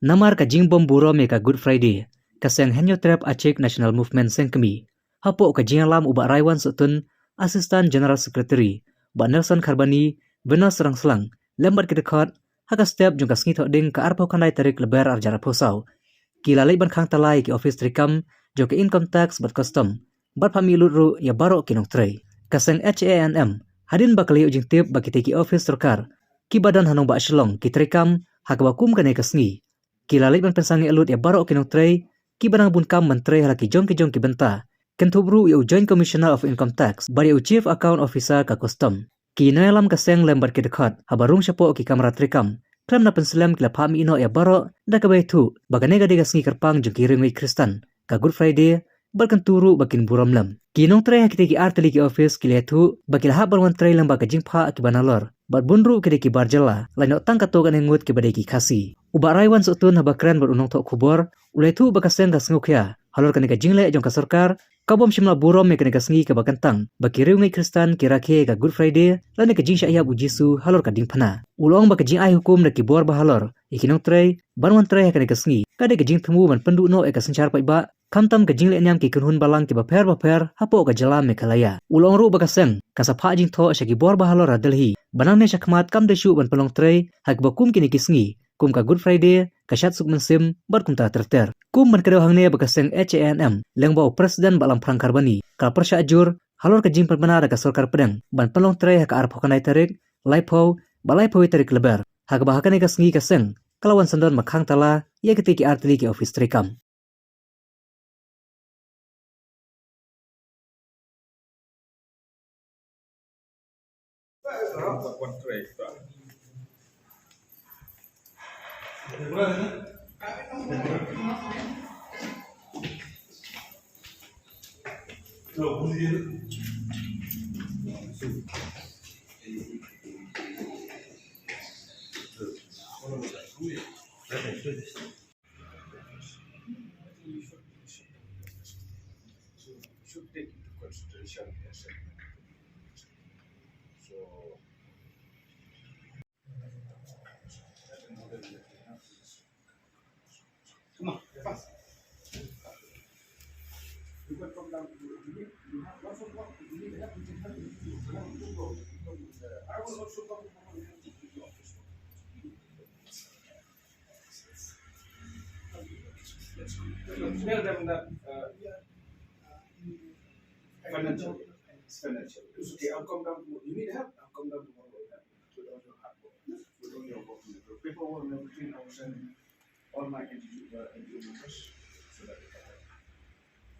Namar ka jingbom buro me ka Good Friday. Kaseng henyo trap Aceh National Movement sengkemi. Hapo ka jinglam uba Raiwan Sutun, Assistant General Secretary, ba Nelson Kharbani, Venus Rangslang, lembat kedekot, haka step jungka sngi ding ka arpo kanai tarik lebar arjara posau. Kila ban khang talai ki office trikam, joka income tax bat custom, bat pamilut ru ya baro kinong tray. Kaseng HANM, hadin bakali ujing tip baki teki office terkar, ki badan hanong ba shlong ki trikam, haka bakum kanai kasngi. Kila ban pensangi elut ya baro kinong tray, ki banang bun kam menteri halaki jong ki benta. Kentubru ya Joint Commissioner of Income Tax, bari Chief Account Officer ka custom. Ki noyalam kaseng lembar ki dekat, habarung syapo ki kamera trikam. Krem na penselam kila pami ino ya baro, da kabay tu, bagane gade kasngi kerpang jong kirimay Kristan. Ka Good Friday, berkenturu bakin buram lem. Ki nong tray hakiti ki arteli ki office kila tu, bakil habar wan tray lem baga jingpa ki banalor. Bat bunru kide ki barjala, lain otang katogan engut ki badai ki kasi. Uba Raiwan Sutun habakren berunong tok kubor, ulai tu bakaseng kasngukya. Halor kaneka jingle jong ka sarkar, kabom shimla burom me kaneka sngi ka bakantang, bakiriu ngai Kristan kirake ka Good Friday, lane ka jing syahya ujisu halor ka ding pana. Ulong baka jing ai hukum na kibor bahalor, ikinong tray, banwan tray kaneka sngi, kade ka jing temu man pendu no eka senchar paiba, kamtam ka jingle nyam ki kunhun balang ki baper, hapo ka jalam me kalaya. Ulong ru bakaseng, kasapa jing to syaki bor bahalor adelhi, banang ne syakmat kam deshu ban pelong tray, hak bakum kini kisngi. Kum ka Good Friday, kasyat suk mensim, kum ta terter. Kum man kadau hangne bakaseng HANM, lengbau presiden balam perang Kharbani. Kal persya ajur, halor ka jing perbenar ka sorkar pedang, ban pelong tray hak arp hokanai tarik, laipau, balai pawi tarik lebar. Hak bahakane ka sengi kaseng, kalawan sandon makhang tala, ia ketiki artili ki office trikam. Should take into consideration come on, fast. You can come down to you have lots of work. You need help. You can help me. I will also come to the office. Tell them that financial. It's okay. I'll come down. You need help. I'll come down tomorrow. With all your hard work, with all your work, the paperwork and everything. I will send all my entity members so that they can help.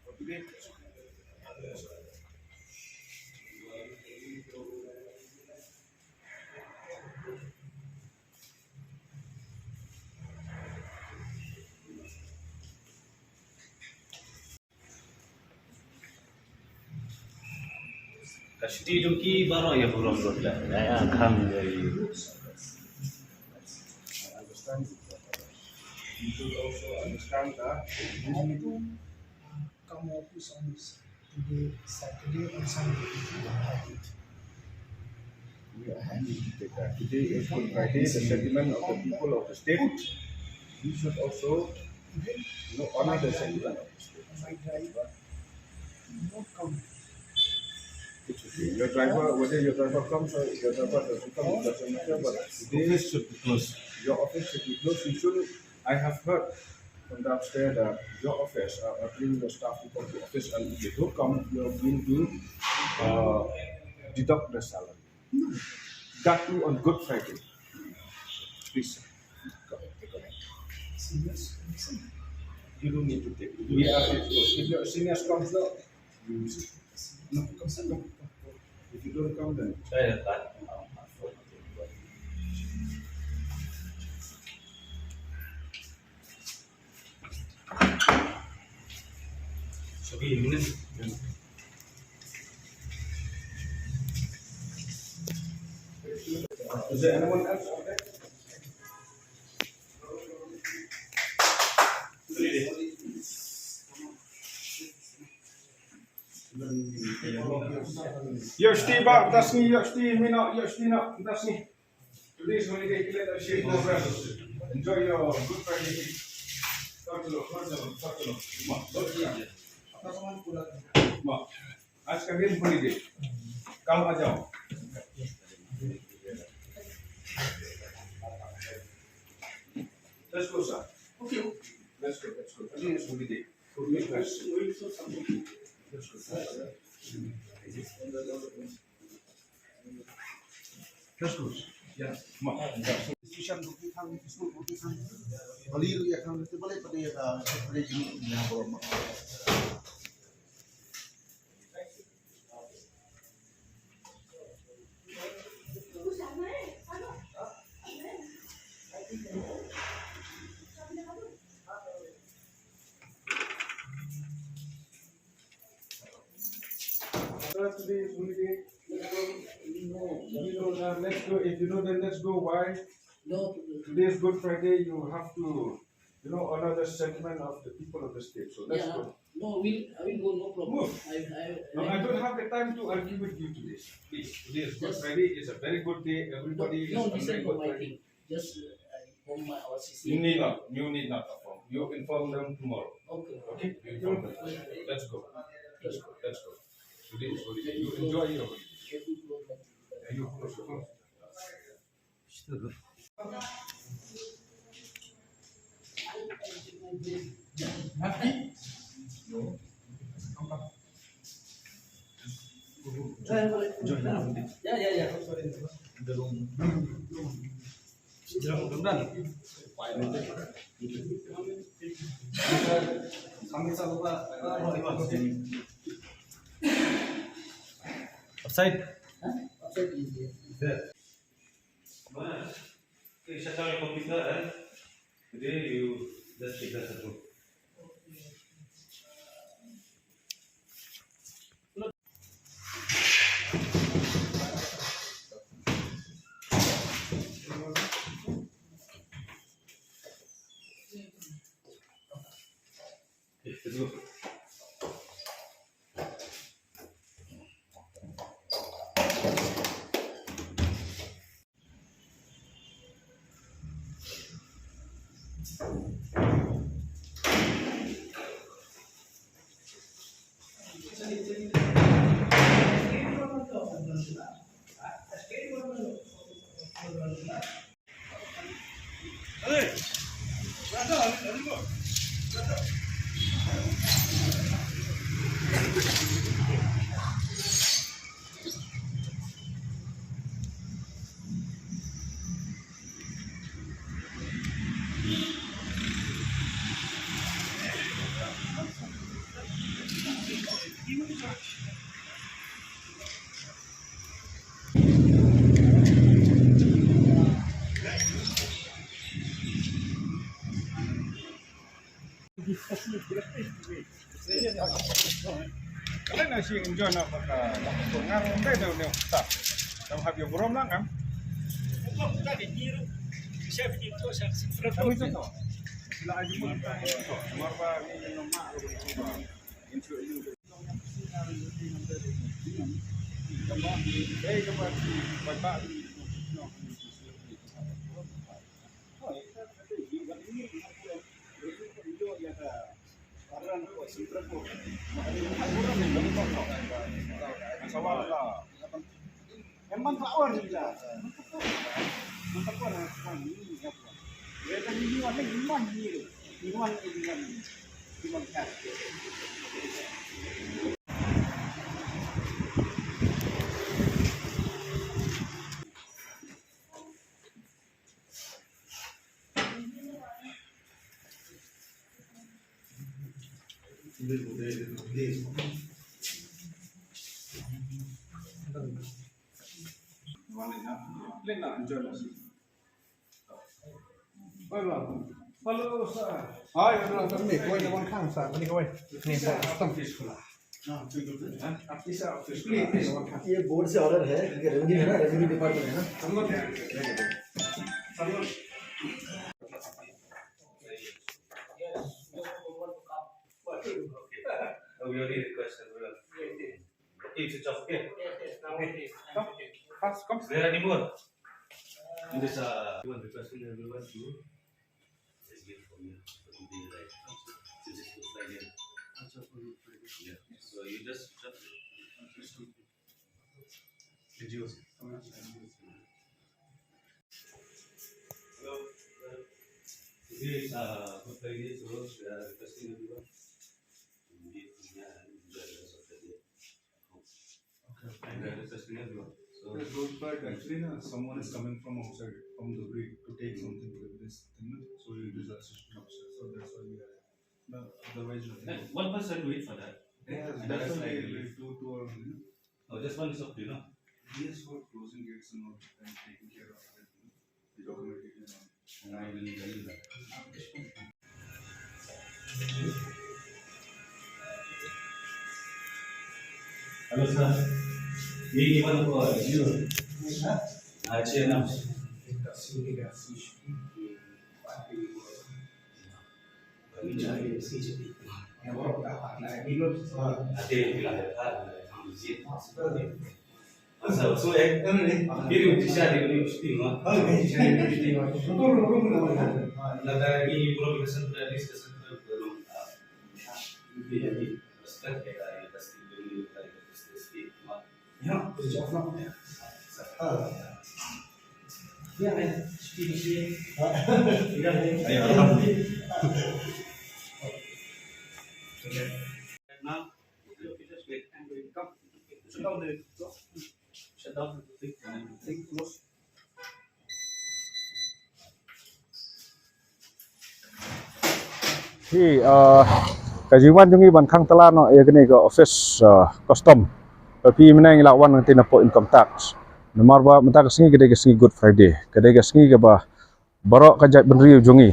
For today, it's okay. Kasti duki baro ya belum lah. Saya akan dari. I understand. You should also understand that you need to come office on today, Saturday or Sunday. We are happy to take that. Today is Good Friday, the sentiment of the people of the state. We should also honor the sentiment of the state. My driver not come. It's okay. Your driver, whether your driver comes or your driver doesn't come, it doesn't matter. But today Should be closed. your office should be closed. You shouldn't. I have heard from downstairs that your office are ordering your staff to come to office, and if they don't come, you're going to deduct the salary. That too on Good Friday. Please, go ahead, take a minute. Serious? You don't need to take it. We are if your seniors comes now, you no. If you don't come, then Saya tak. Sebi ini. is there anyone else out there? Yoshti ba, Dasni, Yoshti, Mina, Yoshti, Dasni. Today's holiday, let us shake more breath. Enjoy your Good Friday. Talk to them. Ma, आज का दिन holiday. कल आ जाओ. Let's go, sir. Okay. Let's go. Today is holiday. Let's go. Yeah. Ma. Institution bukti kang school bukti kang baliru ya kang itu boleh pada jenis yang boleh. Today is holiday. Let's go. If you know, then let's go. Why? No. Today is Good Friday. You have to, honor the sentiment of the people of the state. So let's go. No, I will go. No problem. Move. No, I don't have the time to argue with you today. Please, today is Good Just- Friday. It's a very good day. Everybody is No, on listen to Good my Friday. thing. Just inform my our CC. You need not. You need not inform. You inform them tomorrow. Okay. Okay? You inform them. Let's go. Let's go. Today is holiday. You enjoy your holiday. And you close your phone. Ya. Upside. Upside is there. Mana? Shut down your computer and today you just take that through. Let's go. Kalian nasi enjoy nak makan. Ngarang deh dah ni tak. Kamu have your borom lang kan? Kami tu tu. Sila aja pun tak. Marba ni nama aku. Intro ini. Hey, kamu baca. Memang power kita. Memang power kami. Ya kan ini mana iman ni. Iman kan. Lain nak enjoy nasi. Hello sir. Hai, kami kau jangan kang sa. Kami kau. Ni Tam peaceful. Please, please. ये बोर्ड से ऑर्डर है क्योंकि रेवेन्यू है ना revenue department है ना We already requested. Okay, switch off. Okay. Come. Is there any more? This one requesting everyone to Yeah. So you just NGOs. today is Good Friday, so we are requesting everyone to meet here and enjoy the rest of the day. And we are requesting everyone. So That's good, but actually, no, someone is coming from outside, from the grid, to take something to this thing, no? So it is assistant officer. So that's why we are. No, otherwise nothing. and one person wait for that. Yeah, And that's that's why like we two or oh, just one is up to you, no? he is for closing gates and all and taking care of it, the documentation and all. And I will tell you that. Hello, sir. We want to you. Achena. Ate dilahirkan di sini. Masa so ini bisa di Nagari belum discussion belum jadi respect ya pasti dulu dari pasti Ya, positif lah. Ya, speaking. ayo alhamdulillah. Now just wait and we come. Shut down the thing and think close. Hi, kajiwan jungi ban khang tala no ya gani ga office custom. Tapi menang lawan nanti napo income tax. Nomor ba mata kesengi gede kesengi Good Friday. Gede kesengi ga ba barok kajat benriu jungi.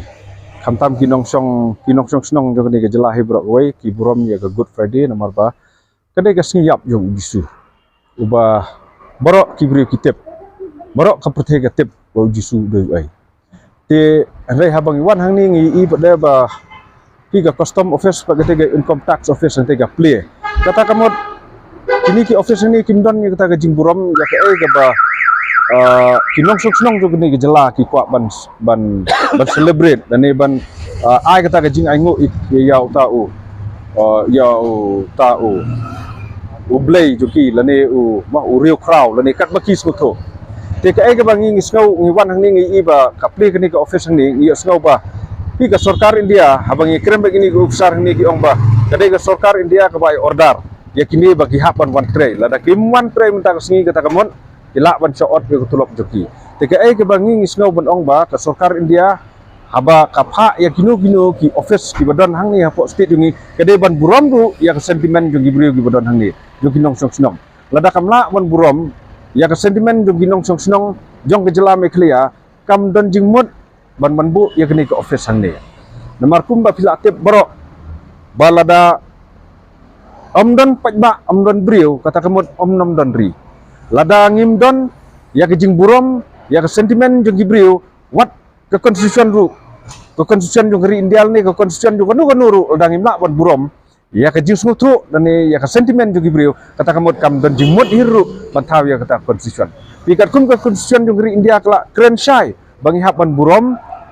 Kamtam kinong song senong jo gani ga jelahi brok wei ki burom ya ga Good Friday nomor ba gede kesengi yap jung bisu. Uba barok ki briu kitip. Barok ka perthe ga tip wa jisu de ai. Ti andai habang iwan hang ni ngi i pada ba tiga custom office pakai tiga income tax office nanti tiga play kata kamu ini ki office ini kimdon ni kata kajing buram ya ke ke ba kinong senong juga ni gejala ki kuat ban celebrate dan ni ban ai kata kajing aingo ya tau ublay juki lani ma uriu crowd lani kat baki skuto te ke ke bangi ngisngau ngiwan hang ni ngi ba kapli ke ni ke office ni ngi sngau ba pi ka sarkar India habang ikrem begini ke besar ni ki ong ba kadai ka sarkar India ka bai order ya kini bagi hapan one tray lada kim one tray minta ka singi kata kamon ilak ban shot ke tulok joki teka ke bangi ngisngau ban ong ba ka sarkar India haba kapha ya kino ki office ki badan hang ni hapo state jungi kadai ban buram du ya ka sentiment jungi brio ki badan hang ni jungi nong song lada kamla ban buram ya ka sentiment jungi nong song jong ke jela me clear kam don jingmut ban bu ya kini ke office hang ni nomor kumba pila tip bro balada omdon pajba omdon brio kata kemut omnom don ri lada ngimdon ya ke jing burom ya ke sentimen jeng brio wat ke konstitusi ru ke konstitusi jeng ri indial ni ke konstitusi jeng kanu ru lada ngimla ban burom ya ke jing smutu dan ya ke sentimen jeng brio kata kemut kam don jing mut hiru bantaw ya kata konstitusi pikat kum ke konstitusi jeng ri india kala keren syai bangi hapan burom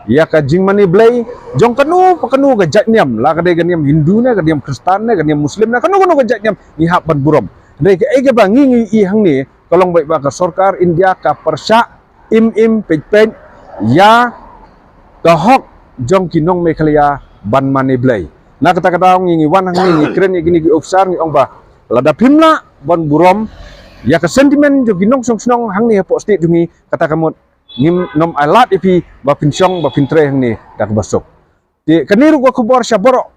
ya ka jing mani blay jong kanu pakanu ga jatnyam la ka de ganyam hindu na ganyam kristan na ganyam muslim na kanu ga jatnyam ni hapan burom de ke ege bangi ngi i hang ni kolong baik ba ka sarkar india ka persya im pej ya ka hok jong kinong me khalia ban mani blay na kata kata ngi wan hang ni kren gini gi ofsar ni ong ba lada pimna ban burom ya ka sentiment jong kinong song hang ni hapo state dungi kata kamot ngim nom alat ipi ba pinsyong ba pintre hang ni dak basok ti kaniru ko kubor syaboro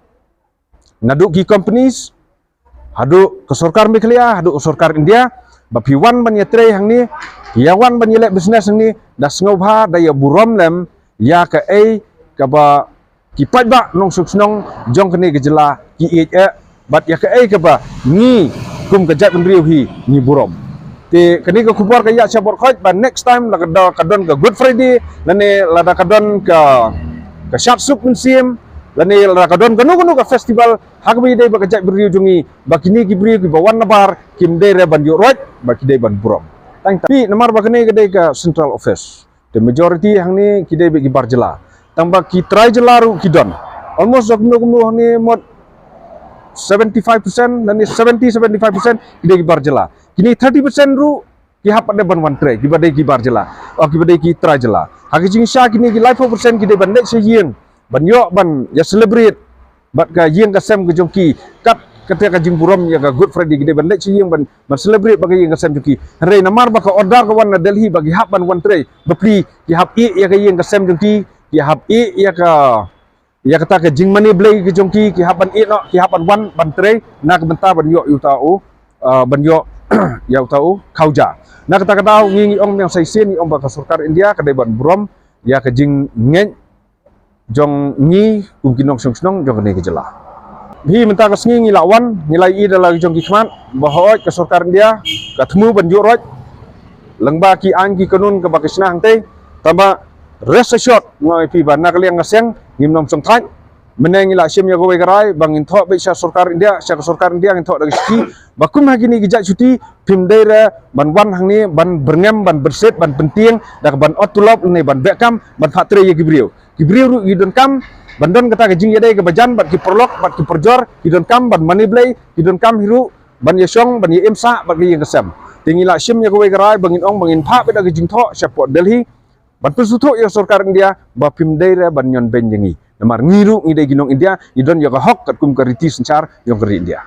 ngadu ki companies hadu ke sarkar miklia hadu ke sarkar india ba piwan ban yetre hang ni yawan ban yelek business hang ni das ngobha da ya burom lem ya ka ka ba ki pajba nong suksnong jong kani gejela ki bat ya ka ka ba ni kum kejat benriu hi ni burom ti kani ka kubor ka ya syabor khoj ban next time la kadon ka Good Friday lani la kadon ka Shap Sup Museum lani la kadon kanu ka festival hagbi dei ba kajak beriu jungi bakini ki beriu ki bawan nabar kim dei re ban yoroj baki dei ban burom tang tapi nomor bakini ka dei ka central office the majority hang ni ki dei bi barjela tambah ki try jelaru kidon almost kumno ni mod 75% dan 70-75% kita kibar jela. Kini 30% ru ki hap ada ban wan tray ki badai kibar jela. Oh ki badai ki try jela. Haki jing sha kini ki life percent kita ban nek seyeng. Ban yo ban ya celebrate. Bat ka yeng ka sem ke jongki kat ketika jing buram ya ka Good Friday kita ban nek seyeng ban celebrate bagi yeng ka sem jongki. Rei namar ba ka order ka wan Delhi bagi hap ban wan tray. Bepli ki hap e ya ka yeng ka sem jongki ki hap e ya ka ya kata ke jing mani blay ke jongki ki hapan it no ki hapan wan ban tray na ke benta ban yo yu tau ban yo ya tau kauja na kata kata ngi ong yang sai sen ong ba ka sarkar India ka dai ban brom ya ke jing ngeng jong ngi kinong song jong ne ke jela hi menta ka sngi ngi lawan nilai i dalam jong ki khman bahoi ka sarkar India ka thmu ban yo roj lengba ki an ki kanun ka bakisna hangte tamba rest assured ngoi pi ban nak liang ngaseng ngimnom song thai meneng ila sim ya gowe garai bangin tho be sya sarkar India ngin tho dag sti bakum hagini gijak cuti pim daira ban wan hangni ban berngem ban berset ban penting dak ban otulop ne ban bekam ban fatre ye gibriu ru idon kam bandon kata ke jing yadai ke bajan bat ki perlok bat ki perjor idon kam ban maniblay idon kam hiru ban yesong ban ye imsa bat ki ngasem tingila sim ya gowe garai bangin ong bangin pha be dag jing tho syapot Delhi ban pesuthuk ya sarkar India ba pim daira ban nyon benjengi namar ngiru ngidai ginong India idon ya ka hok kat kum kariti sencar yang keri India